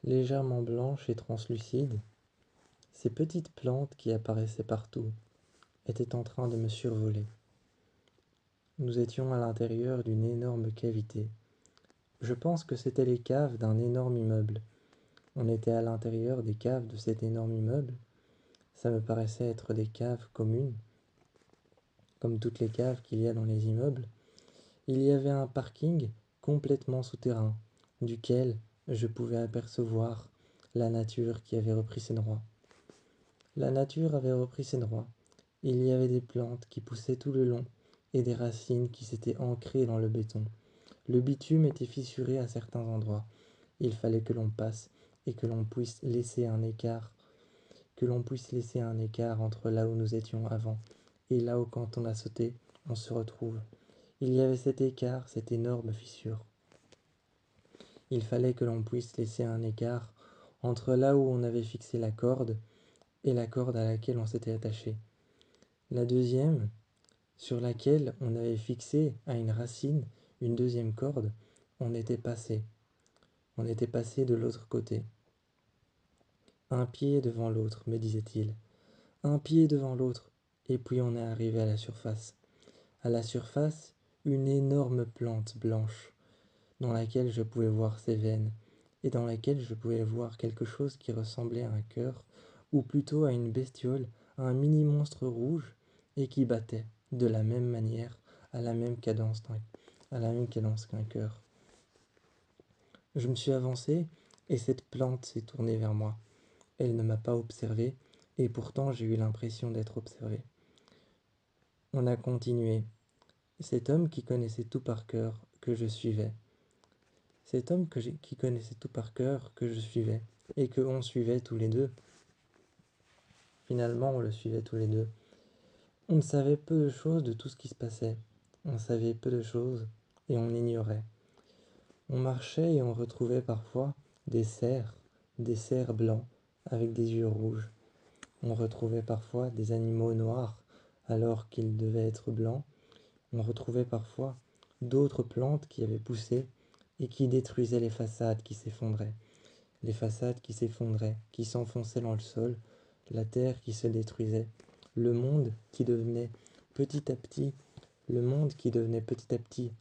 légèrement blanches et translucides. Ces petites plantes qui apparaissaient partout étaient en train de me survoler. Nous étions à l'intérieur d'une énorme cavité. Je pense que c'étaient les caves d'un énorme immeuble. On était à l'intérieur des caves de cet énorme immeuble. Ça me paraissait être des caves communes, comme toutes les caves qu'il y a dans les immeubles. Il y avait un parking complètement souterrain, duquel je pouvais apercevoir la nature qui avait repris ses droits. La nature avait repris ses droits. Il y avait des plantes qui poussaient tout le long et des racines qui s'étaient ancrées dans le béton. Le bitume était fissuré à certains endroits. Il fallait que l'on passe et que l'on puisse laisser un écart, entre là où nous étions avant et là où quand on a sauté, on se retrouve. Il y avait cet écart, cette énorme fissure. Il fallait que l'on puisse laisser un écart entre là où on avait fixé la corde et la corde à laquelle on s'était attaché. La deuxième, sur laquelle on avait fixé à une racine une deuxième corde, on était passé. On était passé de l'autre côté. Un pied devant l'autre, me disait-il. Un pied devant l'autre, et puis on est arrivé à la surface. À la surface, une énorme plante blanche, dans laquelle je pouvais voir ses veines, et dans laquelle je pouvais voir quelque chose qui ressemblait à un cœur, ou plutôt à une bestiole, à un mini-monstre rouge, et qui battait, de la même manière, à la même cadence qu'un cœur. Je me suis avancé, et cette plante s'est tournée vers moi. Elle ne m'a pas observé, et pourtant j'ai eu l'impression d'être observé. On a continué. Cet homme qui connaissait tout par cœur, que je suivais. Qui connaissait tout par cœur, que je suivais, et que on suivait tous les deux. Finalement, on le suivait tous les deux. On savait peu de choses de tout ce qui se passait. On savait peu de choses, et on ignorait. On marchait et on retrouvait parfois des cerfs blancs, avec des yeux rouges. On retrouvait parfois des animaux noirs, alors qu'ils devaient être blancs. On retrouvait parfois d'autres plantes qui avaient poussé et qui détruisaient les façades qui s'effondraient. Les façades qui s'effondraient, qui s'enfonçaient dans le sol, la terre qui se détruisait, le monde qui devenait petit à petit,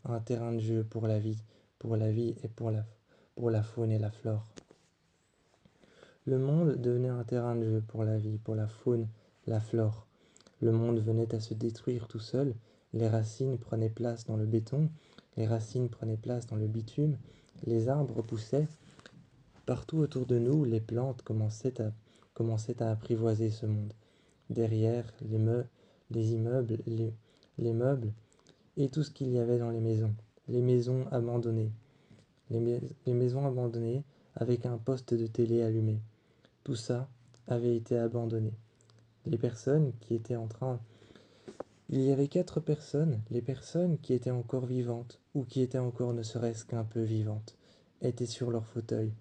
un terrain de jeu pour la vie et pour la faune et la flore. Le monde devenait un terrain de jeu pour la vie, pour la faune, la flore. Le monde venait à se détruire tout seul, les racines prenaient place dans le béton, les racines prenaient place dans le bitume, les arbres poussaient. Partout autour de nous, les plantes commençaient à apprivoiser ce monde. Derrière, les immeubles, les meubles, et tout ce qu'il y avait dans les maisons abandonnées. Les maisons abandonnées avec un poste de télé allumé. Tout ça avait été abandonné. Les personnes qui étaient en train... Il y avait 4 personnes, les personnes qui étaient encore vivantes, ou qui étaient encore ne serait-ce qu'un peu vivantes, étaient sur leur fauteuil.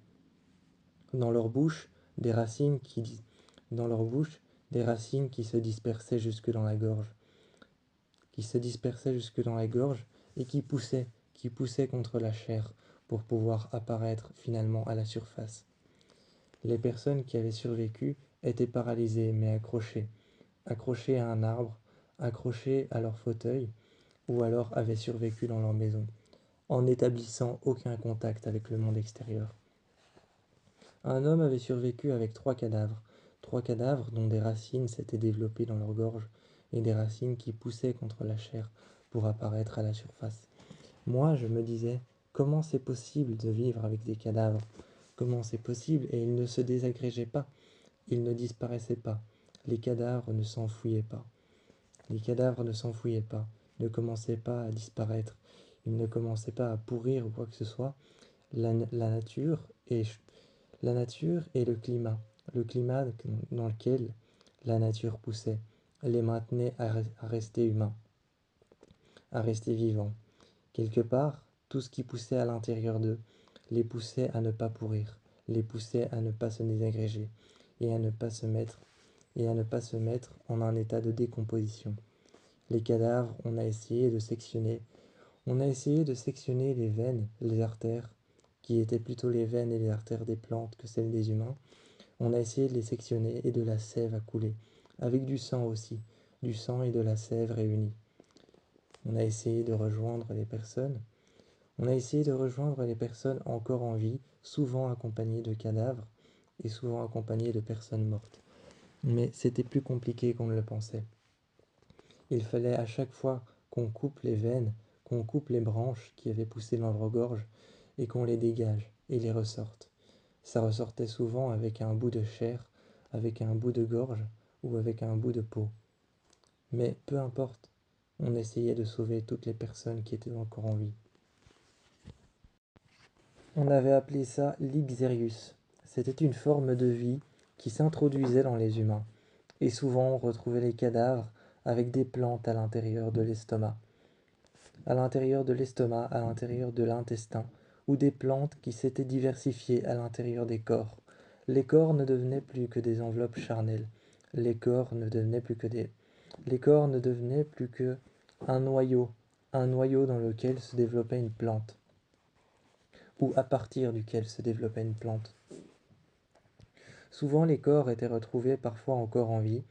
Dans leur bouche, des racines qui se dispersaient jusque dans la gorge. Et qui poussaient contre la chair pour pouvoir apparaître finalement à la surface. Les personnes qui avaient survécu étaient paralysées mais accrochées à un arbre, accrochées à leur fauteuil, ou alors avaient survécu dans leur maison, en n'établissant aucun contact avec le monde extérieur. Un homme avait survécu avec 3 cadavres dont des racines s'étaient développées dans leur gorge et des racines qui poussaient contre la chair pour apparaître à la surface. Moi, je me disais, comment c'est possible de vivre avec des cadavres? Comment c'est possible? Et ils ne se désagrégeaient pas, ils ne disparaissaient pas. Les cadavres ne s'enfouillaient pas. Ne commençaient pas à disparaître. Ils ne commençaient pas à pourrir ou quoi que ce soit. La nature et le climat dans lequel la nature poussait, les maintenait à rester humains, à rester vivants. Quelque part, tout ce qui poussait à l'intérieur d'eux les poussait à ne pas pourrir, les poussait à ne pas se désagréger et à ne pas se mettre en un état de décomposition. Les cadavres, on a essayé de sectionner les veines, les artères qui étaient plutôt les veines et les artères des plantes que celles des humains, on a essayé de les sectionner et de la sève a coulé, avec du sang aussi, du sang et de la sève réunis. On a essayé de rejoindre les personnes. On a essayé de rejoindre les personnes encore en vie, souvent accompagnées de cadavres et souvent accompagnées de personnes mortes. Mais c'était plus compliqué qu'on ne le pensait. Il fallait à chaque fois qu'on coupe les veines, qu'on coupe les branches qui avaient poussé dans leur gorge et qu'on les dégage et les ressorte. Ça ressortait souvent avec un bout de chair, avec un bout de gorge ou avec un bout de peau. Mais peu importe, on essayait de sauver toutes les personnes qui étaient encore en vie. On avait appelé ça l'Ixerius. C'était une forme de vie qui s'introduisait dans les humains. Et souvent on retrouvait les cadavres avec des plantes à l'intérieur de l'estomac. À l'intérieur de l'estomac, à l'intérieur de l'intestin, ou des plantes qui s'étaient diversifiées à l'intérieur des corps. Les corps ne devenaient plus que des enveloppes charnelles. Les corps ne devenaient plus que un noyau dans lequel se développait une plante, ou à partir duquel se développait une plante. Souvent les corps étaient retrouvés parfois encore en vie,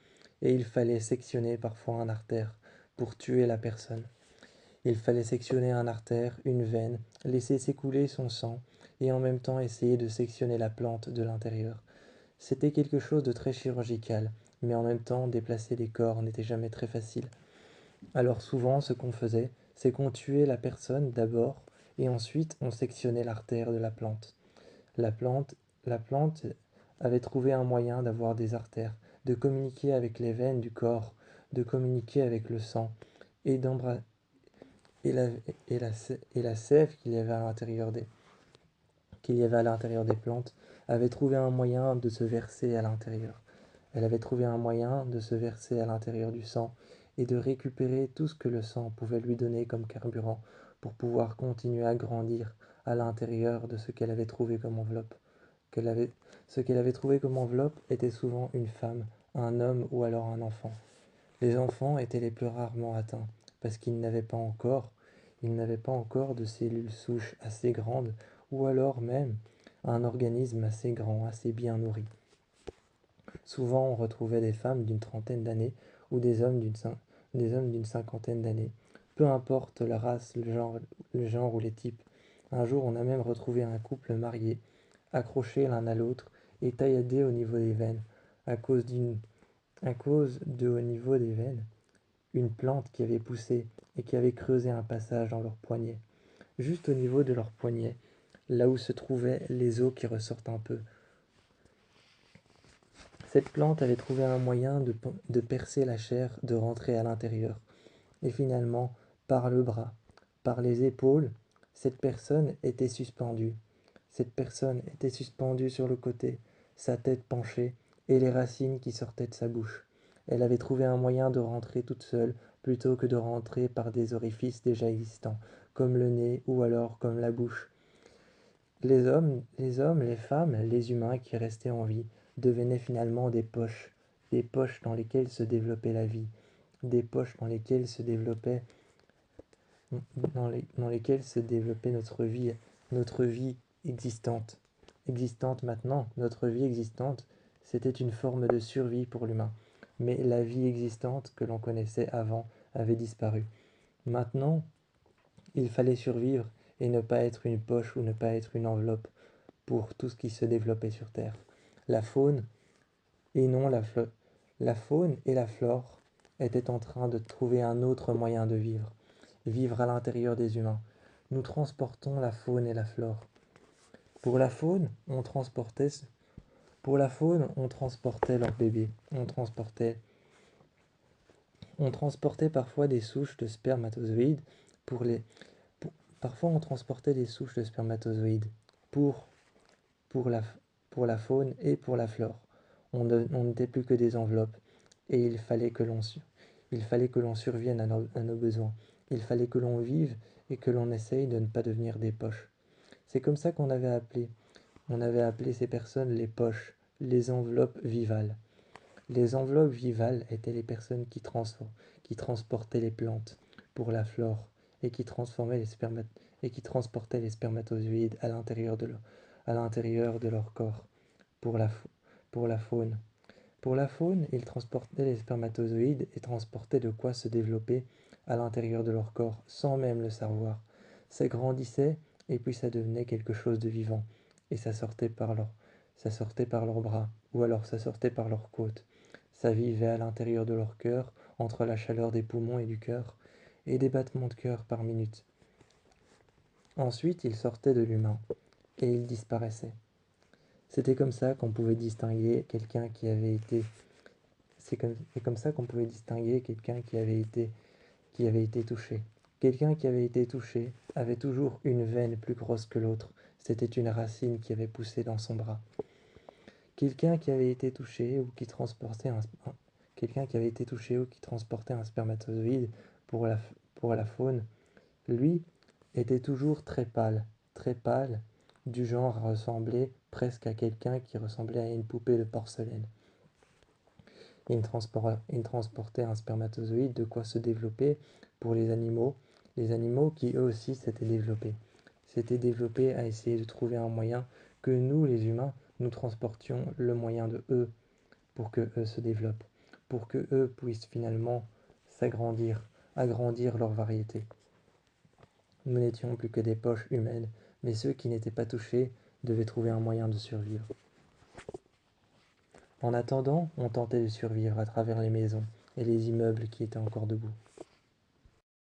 et il fallait sectionner parfois un artère pour tuer la personne. Il fallait sectionner un artère, une veine, laisser s'écouler son sang, et en même temps essayer de sectionner la plante de l'intérieur. C'était quelque chose de très chirurgical, mais en même temps déplacer les corps n'était jamais très facile. Alors souvent ce qu'on faisait, c'est qu'on tuait la personne d'abord, et ensuite on sectionnait l'artère de la plante. La plante avait trouvé un moyen d'avoir des artères, de communiquer avec les veines du corps, de communiquer avec le sang, et et la sève qu'il y avait à l'intérieur des plantes avait trouvé un moyen de se verser à l'intérieur. Elle avait trouvé un moyen de se verser à l'intérieur du sang et de récupérer tout ce que le sang pouvait lui donner comme carburant pour pouvoir continuer à grandir à l'intérieur de ce qu'elle avait trouvé comme enveloppe. Ce qu'elle avait trouvé comme enveloppe était souvent une femme, un homme ou alors un enfant. Les enfants étaient les plus rarement atteints parce ils n'avaient pas encore de cellules souches assez grandes ou alors même un organisme assez grand, assez bien nourri. Souvent on retrouvait des femmes d'une trentaine d'années ou des hommes d'une cinquantaine d'années. Peu importe la race, le genre ou les types. Un jour on a même retrouvé un couple marié, accrochés l'un à l'autre et tailladés au niveau des veines, à cause au niveau des veines, une plante qui avait poussé et qui avait creusé un passage dans leur poignet, juste au niveau de leur poignet, là où se trouvaient les os qui ressortent un peu. Cette plante avait trouvé un moyen de percer la chair, de rentrer à l'intérieur. Et finalement, par le bras, par les épaules, cette personne était suspendue. Cette personne était suspendue sur le côté, sa tête penchée et les racines qui sortaient de sa bouche. Elle avait trouvé un moyen de rentrer toute seule plutôt que de rentrer par des orifices déjà existants, comme le nez ou alors comme la bouche. Les femmes, les humains qui restaient en vie devenaient finalement des poches dans lesquelles se développait la vie, des poches dans lesquelles se développait, dans lesquelles se développait notre vie existante. Existante maintenant, notre vie existante, c'était une forme de survie pour l'humain. Mais la vie existante que l'on connaissait avant avait disparu. Maintenant, il fallait survivre et ne pas être une poche ou ne pas être une enveloppe pour tout ce qui se développait sur Terre. La faune et non la faune et la flore étaient en train de trouver un autre moyen de vivre, vivre à l'intérieur des humains. Nous transportons la faune et la flore. Pour la faune, on transportait leurs bébés. On transportait parfois des souches de spermatozoïdes pour les pour- parfois on transportait des souches de spermatozoïdes pour pour la, pour la faune et pour la flore. On n'était plus que des enveloppes et il fallait que l'on survienne à nos besoins. Il fallait que l'on vive et que l'on essaye de ne pas devenir des poches. C'est comme ça on avait appelé ces personnes les poches, les enveloppes vivales. Les enveloppes vivales étaient les personnes qui transportaient les plantes pour la flore et qui transformaient et qui transportaient les spermatozoïdes à l'intérieur de leur corps. Pour la, pour la faune. Pour la faune, ils transportaient les spermatozoïdes et transportaient de quoi se développer à l'intérieur de leur corps, sans même le savoir. Ça grandissait, et puis ça devenait quelque chose de vivant, et ça sortait par leurs bras, ou alors ça sortait par leurs côtes. Ça vivait à l'intérieur de leur cœur, entre la chaleur des poumons et du cœur, et des battements de cœur par minute. Ensuite, il sortait de l'humain, et il disparaissait. C'était comme ça qu'on pouvait distinguer quelqu'un qui avait été... C'est comme ça qu'on pouvait distinguer quelqu'un qui avait été touché. Quelqu'un qui avait été touché avait toujours une veine plus grosse que l'autre. C'était une racine qui avait poussé dans son bras. Quelqu'un qui avait été touché ou qui transportait quelqu'un qui avait été touché ou qui transportait un spermatozoïde pour pour la faune, lui, était toujours très pâle, du genre à ressembler presque à quelqu'un qui ressemblait à une poupée de porcelaine. Il transportait un spermatozoïde de quoi se développer pour les animaux qui eux aussi s'étaient développés à essayer de trouver un moyen que nous, les humains, nous transportions le moyen de eux pour que eux se développent, pour que eux puissent finalement s'agrandir, agrandir leur variété. Nous n'étions plus que des poches humaines, mais ceux qui n'étaient pas touchés devaient trouver un moyen de survivre. En attendant, on tentait de survivre à travers les maisons et les immeubles qui étaient encore debout.